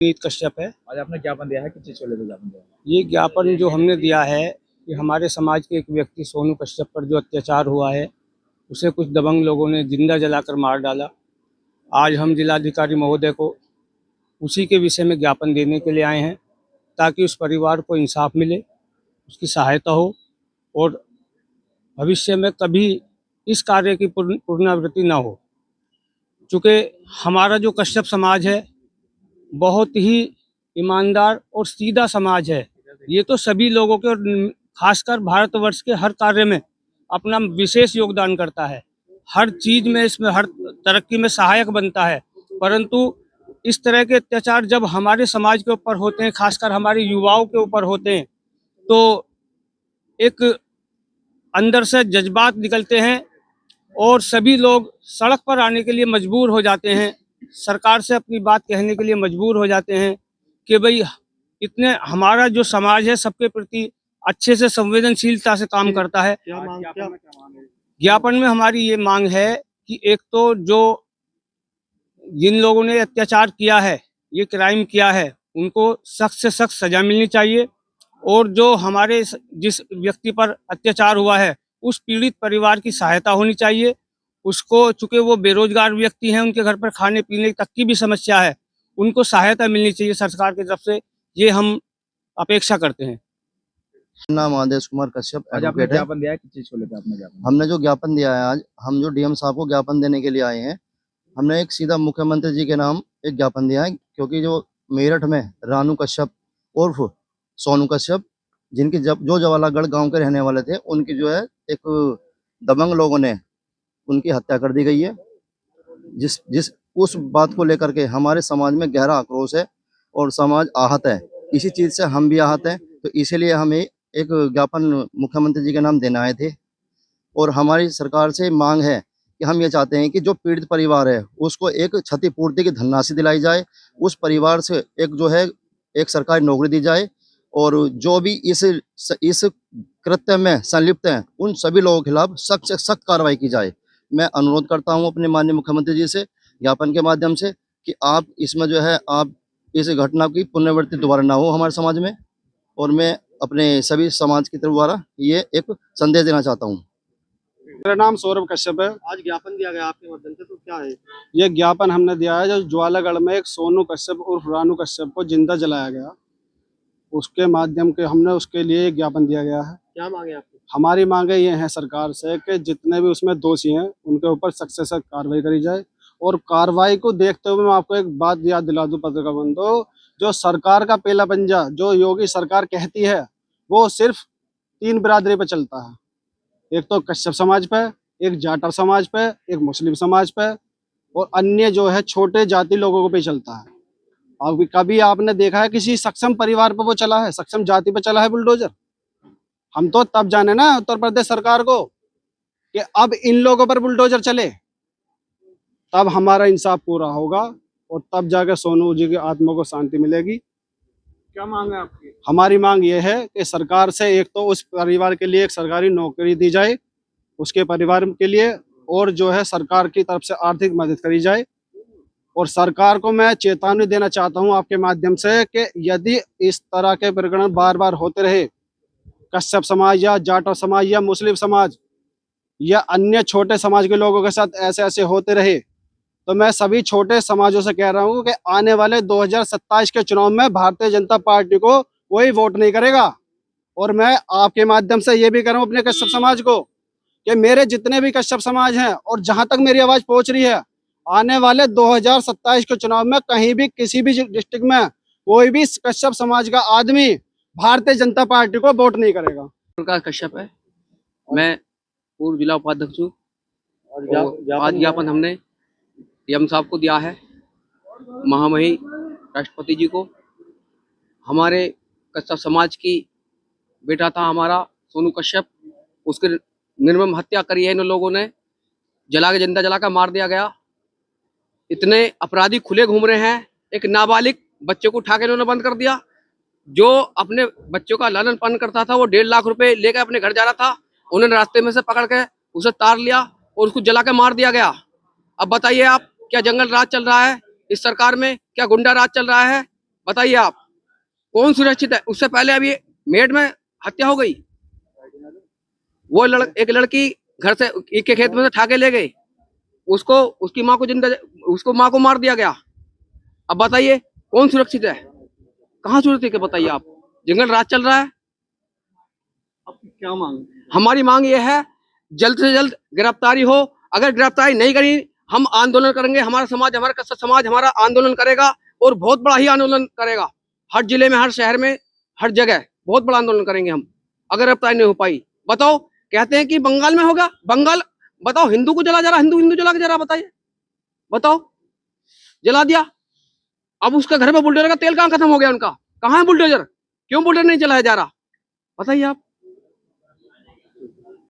नीत कश्यप है। आज आपने ज्ञापन दिया है, किस चीज को लेकर ज्ञापन दिया है? ये ज्ञापन जो हमने दिया है कि हमारे समाज के एक व्यक्ति सोनू कश्यप पर जो अत्याचार हुआ है, उसे कुछ दबंग लोगों ने जिंदा जलाकर मार डाला। आज हम जिलाधिकारी महोदय को उसी के विषय में ज्ञापन देने के लिए आए हैं, ताकि उस परिवार को इंसाफ मिले, उसकी सहायता हो और भविष्य में कभी इस कार्य की पुनरावृत्ति न हो। चूँकि हमारा जो कश्यप समाज है बहुत ही ईमानदार और सीधा समाज है। ये तो सभी लोगों के और खासकर भारतवर्ष के हर कार्य में अपना विशेष योगदान करता है, हर चीज में, इसमें हर तरक्की में सहायक बनता है। परंतु इस तरह के अत्याचार जब हमारे समाज के ऊपर होते हैं, खासकर हमारे युवाओं के ऊपर होते हैं, तो एक अंदर से जज्बात निकलते हैं और सभी लोग सड़क पर आने के लिए मजबूर हो जाते हैं, सरकार से अपनी बात कहने के लिए मजबूर हो जाते हैं कि भाई इतने हमारा जो समाज है सबके प्रति अच्छे से संवेदनशीलता से काम करता है। ज्ञापन में हमारी ये मांग है कि एक तो जो जिन लोगों ने अत्याचार किया है, ये क्राइम किया है, उनको सख्त से सख्त सजा मिलनी चाहिए और जो हमारे जिस व्यक्ति पर अत्याचार हुआ है उस पीड़ित परिवार की सहायता होनी चाहिए। उसको, चूंकि वो बेरोजगार व्यक्ति हैं, उनके घर पर खाने पीने तक की भी समस्या है, उनको सहायता मिलनी चाहिए सरकार की तरफ से, ये हम अपेक्षा करते हैं। नाम आदेश कुमार कश्यप आज आपने एडवोकेट है। ज्ञापन दिया है, किस चीज को लेकर आपने ज्ञापन? हमने जो ज्ञापन दिया है, आज हम जो डीएम साहब को ज्ञापन देने के लिए आए हैं। हमने एक सीधा मुख्यमंत्री जी के नाम एक ज्ञापन दिया है, क्योंकि जो मेरठ में रानू कश्यप उर्फ सोनू कश्यप, जिनकी जो जवालागढ़ गांव के रहने वाले थे, उनकी जो है एक दबंग लोगों ने उनकी हत्या कर दी गई है। जिस जिस उस बात को लेकर के हमारे समाज में गहरा आक्रोश है और समाज आहत है। इसी चीज से हम भी आहत हैं, तो इसीलिए हमें एक ज्ञापन मुख्यमंत्री जी के नाम देने आए थे। और हमारी सरकार से मांग है कि हम ये चाहते हैं कि जो पीड़ित परिवार है उसको एक क्षतिपूर्ति की धनराशि दिलाई जाए, उस परिवार से एक जो है एक सरकारी नौकरी दी जाए, और जो भी इस कृत्य में संलिप्त हैं उन सभी लोगों के खिलाफ सख्त से सख्त कार्रवाई की जाए। मैं अनुरोध करता हूं अपने माननीय मुख्यमंत्री जी से ज्ञापन के माध्यम से कि आप इसमें जो है आप इस घटना की पुनरावृत्ति दोबारा ना हो हमारे समाज में, और मैं अपने सभी समाज के द्वारा ये एक संदेश देना चाहता हूँ। मेरा नाम सौरभ कश्यप है। आज ज्ञापन दिया गया आपके माध्यम से, तो क्या है ये ज्ञापन हमने दिया है जो ज्वालागढ़ में एक सोनू कश्यप उर्फ रानू कश्यप को जिंदा जलाया गया, उसके माध्यम के हमने उसके लिए एक ज्ञापन दिया गया है। क्या मांगे आपकी? हमारी मांगे ये हैं सरकार से कि जितने भी उसमें दोषी हैं उनके ऊपर सख्त से सख्त कार्रवाई करी जाए। और कार्रवाई को देखते हुए मैं आपको एक बात याद दिला दूं पत्रकार बंधु, जो सरकार का पहला पंजा जो योगी सरकार कहती है वो सिर्फ 3 बिरादरी पे चलता है। एक तो कश्यप समाज पे, एक जाटर समाज पे, एक मुस्लिम समाज पे, और अन्य जो है छोटे जाति लोगों पे चलता है। अब कभी आपने देखा है किसी सक्षम परिवार पे वो चला है, सक्षम जाति पे चला है बुलडोजर? हम तो तब जाने ना उत्तर प्रदेश सरकार को कि अब इन लोगों पर बुलडोजर चले, तब हमारा इंसाफ पूरा होगा और तब जाकर सोनू जी की आत्मा को शांति मिलेगी। क्या मांग है आपकी? हमारी मांग ये है कि सरकार से एक तो उस परिवार के लिए एक सरकारी नौकरी दी जाए, उसके परिवार के लिए, और जो है सरकार की तरफ से आर्थिक मदद करी जाए। और सरकार को मैं चेतावनी देना चाहता हूं आपके माध्यम से कि यदि इस तरह के प्रकरण बार बार होते रहे, कश्यप समाज या जाटव समाज या मुस्लिम समाज या अन्य छोटे समाज के लोगों के साथ ऐसे होते रहे, तो मैं सभी छोटे समाजों से कह रहा हूं कि आने वाले 2027 के चुनाव में भारतीय जनता पार्टी को कोई वोट नहीं करेगा। और मैं आपके माध्यम से ये भी कह रहा हूं अपने कश्यप समाज को कि मेरे जितने भी कश्यप समाज हैं और जहां तक मेरी आवाज पहुंच रही है, आने वाले 2027 के चुनाव में कहीं भी किसी भी डिस्ट्रिक्ट में कोई भी कश्यप समाज का आदमी भारतीय जनता पार्टी को वोट नहीं करेगा। प्रकाश कश्यप है, मैं पूर्व जिला उपाध्यक्ष हूँ। आज ज्ञापन हमने डीएम साहब को दिया है, महामहिम राष्ट्रपति जी को। हमारे कश्यप समाज की बेटा था हमारा सोनू कश्यप, उसके निर्मम हत्या करी है इन लोगों ने, जला के जिंदा जला कर मार दिया गया। इतने अपराधी खुले घूम रहे हैं, एक नाबालिग बच्चे को उठा के इन्होंने बंद कर दिया। जो अपने बच्चों का लालन पालन करता था वो 1.5 लाख रुपए लेकर अपने घर जा रहा था, उन्होंने रास्ते में से पकड़ के उसे तार लिया और उसको जला के मार दिया गया। अब बताइए आप, क्या जंगल राज चल रहा है इस सरकार में? क्या गुंडा राज चल रहा है? बताइए आप, कौन सुरक्षित है? उससे पहले अभी मेरठ में हत्या हो गई, वो एक लड़की घर से एक के खेत में से उठा के ले गए, उसको उसकी माँ को जिंदा, उसको माँ को मार दिया गया। अब बताइए कौन सुरक्षित है? कहाँ सुरक्षित है बताइए आप? जंगल राज चल रहा है। आपकी क्या मांग है? हमारी मांग ये है जल्द से जल्द गिरफ्तारी हो। अगर गिरफ्तारी नहीं करी, हम आंदोलन करेंगे। हमारा समाज, हमारा कस्बा समाज हमारा आंदोलन करेगा और बहुत बड़ा ही आंदोलन करेगा। हर जिले में, हर शहर में, हर जगह बहुत बड़ा आंदोलन करेंगे हम, अगर गिरफ्तारी नहीं हो पाई। बताओ, कहते हैं कि बंगाल में होगा, बंगाल बताओ, हिंदू को जला जा रहा, हिंदू जला के जा रहा, बताइए, बताओ, जला दिया। अब उसका घर में बुलडोजर का तेल कहाँ खत्म हो गया उनका? कहाँ है बुलडोजर? क्यों बुलडोजर नहीं चलाया जा रहा? बताइए आप।